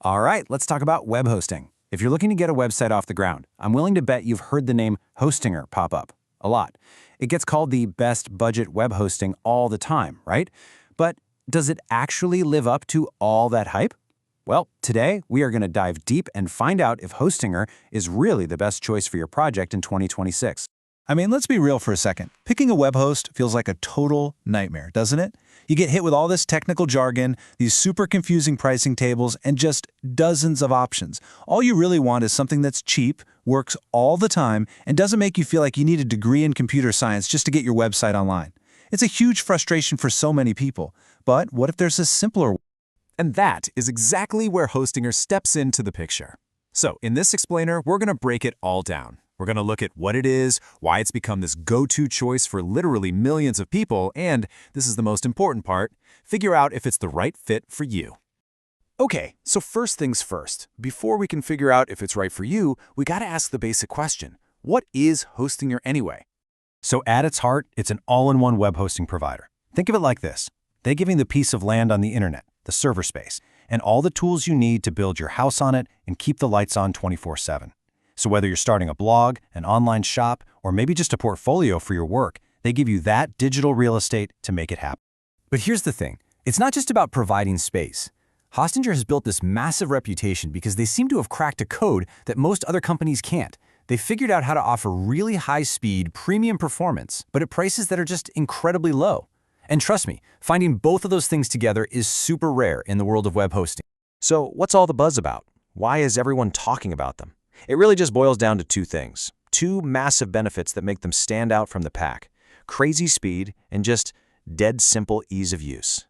All right, let's talk about web hosting. If you're looking to get a website off the ground, I'm willing to bet you've heard the name Hostinger pop up a lot. It gets called the best budget web hosting all the time, right? But does it actually live up to all that hype? Well, today we are going to dive deep and find out if Hostinger is really the best choice for your project in 2026. I mean, let's be real for a second. Picking a web host feels like a total nightmare, doesn't it? You get hit with all this technical jargon, these super confusing pricing tables, and just dozens of options. All you really want is something that's cheap, works all the time, and doesn't make you feel like you need a degree in computer science just to get your website online. It's a huge frustration for so many people. But what if there's a simpler way? And that is exactly where Hostinger steps into the picture. So in this explainer, we're going to break it all down. We're going to look at what it is, why it's become this go-to choice for literally millions of people, and, this is the most important part, figure out if it's the right fit for you. Okay, so first things first. Before we can figure out if it's right for you, we got to ask the basic question. What is Hostinger anyway? So at its heart, it's an all-in-one web hosting provider. Think of it like this. They give you the piece of land on the internet, the server space, and all the tools you need to build your house on it and keep the lights on 24/7. So whether you're starting a blog, an online shop, or maybe just a portfolio for your work, they give you that digital real estate to make it happen. But here's the thing. It's not just about providing space. Hostinger has built this massive reputation because they seem to have cracked a code that most other companies can't. They figured out how to offer really high-speed, premium performance, but at prices that are just incredibly low. And trust me, finding both of those things together is super rare in the world of web hosting. So what's all the buzz about? Why is everyone talking about them? It really just boils down to two things. Two massive benefits that make them stand out from the pack. Crazy speed and just dead simple ease of use.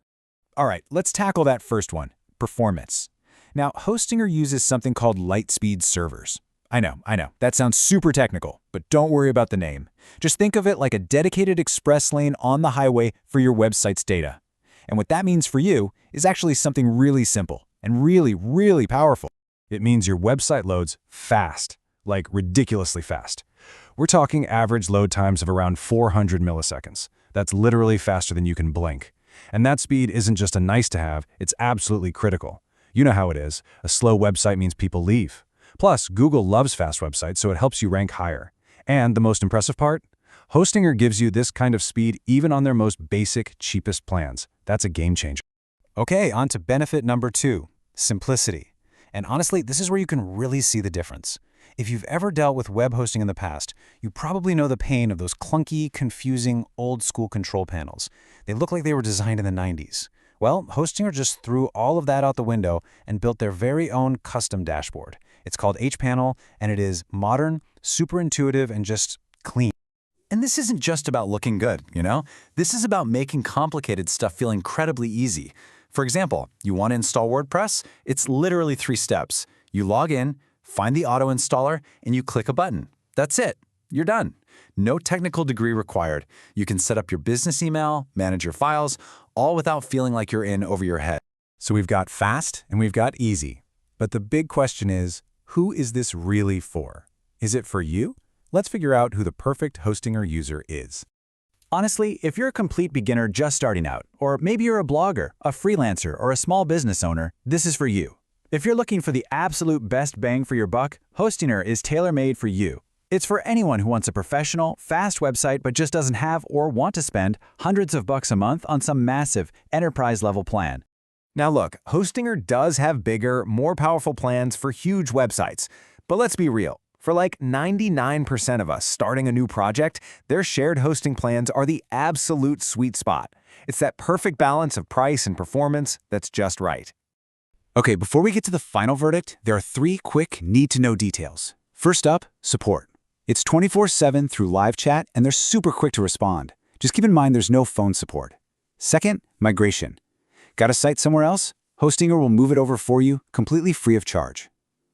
All right, let's tackle that first one, performance. Now, Hostinger uses something called Lightspeed servers. I know, that sounds super technical, but don't worry about the name. Just think of it like a dedicated express lane on the highway for your website's data. And what that means for you is actually something really simple and really, really powerful. It means your website loads fast, like ridiculously fast. We're talking average load times of around 400 milliseconds. That's literally faster than you can blink. And that speed isn't just a nice to have, it's absolutely critical. You know how it is. A slow website means people leave. Plus, Google loves fast websites, so it helps you rank higher. And the most impressive part? Hostinger gives you this kind of speed even on their most basic, cheapest plans. That's a game changer. Okay, on to benefit number 2, simplicity. And honestly, this is where you can really see the difference. If you've ever dealt with web hosting in the past, you probably know the pain of those clunky, confusing, old-school control panels. They look like they were designed in the 90s. Well, Hostinger just threw all of that out the window and built their very own custom dashboard. It's called H-Panel, and it is modern, super intuitive, and just clean. And this isn't just about looking good, you know? This is about making complicated stuff feel incredibly easy. For example, you want to install WordPress? It's literally 3 steps. You log in, find the auto installer, and you click a button. That's it. You're done. No technical degree required. You can set up your business email, manage your files, all without feeling like you're in over your head. So we've got fast and we've got easy. But the big question is, who is this really for? Is it for you? Let's figure out who the perfect Hostinger user is. Honestly, if you're a complete beginner just starting out, or maybe you're a blogger, a freelancer, or a small business owner, this is for you. If you're looking for the absolute best bang for your buck, Hostinger is tailor-made for you. It's for anyone who wants a professional, fast website but just doesn't have or want to spend hundreds of bucks a month on some massive, enterprise-level plan. Now look, Hostinger does have bigger, more powerful plans for huge websites. But let's be real. For like 99% of us starting a new project, their shared hosting plans are the absolute sweet spot. It's that perfect balance of price and performance that's just right. Okay, before we get to the final verdict, there are 3 quick need-to-know details. First up, support. It's 24/7 through live chat, and they're super quick to respond. Just keep in mind there's no phone support. Second, migration. Got a site somewhere else? Hostinger will move it over for you, completely free of charge.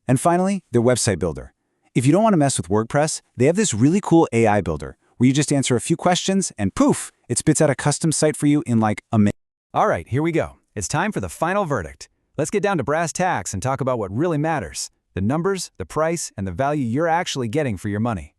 And finally, their website builder. If you don't want to mess with WordPress, they have this really cool AI builder where you just answer a few questions and poof, it spits out a custom site for you in like a minute. All right, here we go. It's time for the final verdict. Let's get down to brass tacks and talk about what really matters: the numbers, the price, and the value you're actually getting for your money.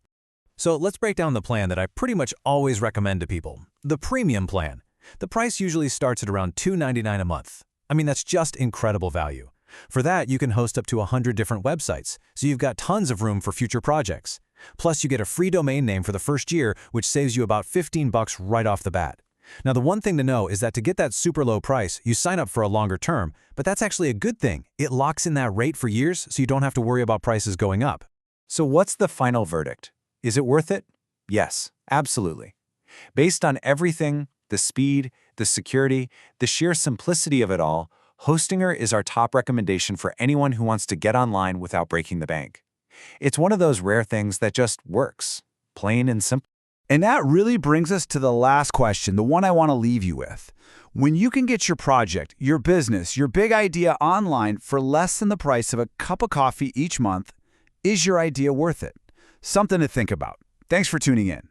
So let's break down the plan that I pretty much always recommend to people, the premium plan. The price usually starts at around $299 a month. I mean, that's just incredible value. For that, you can host up to 100 different websites, so you've got tons of room for future projects. Plus, you get a free domain name for the first year, which saves you about $15 right off the bat. Now, the one thing to know is that to get that super low price, you sign up for a longer term, but that's actually a good thing. It locks in that rate for years, so you don't have to worry about prices going up. So what's the final verdict? Is it worth it? Yes, absolutely. Based on everything, the speed, the security, the sheer simplicity of it all, Hostinger is our top recommendation for anyone who wants to get online without breaking the bank. It's one of those rare things that just works, plain and simple. And that really brings us to the last question, the one I want to leave you with. When you can get your project, your business, your big idea online for less than the price of a cup of coffee each month, is your idea worth it? Something to think about. Thanks for tuning in.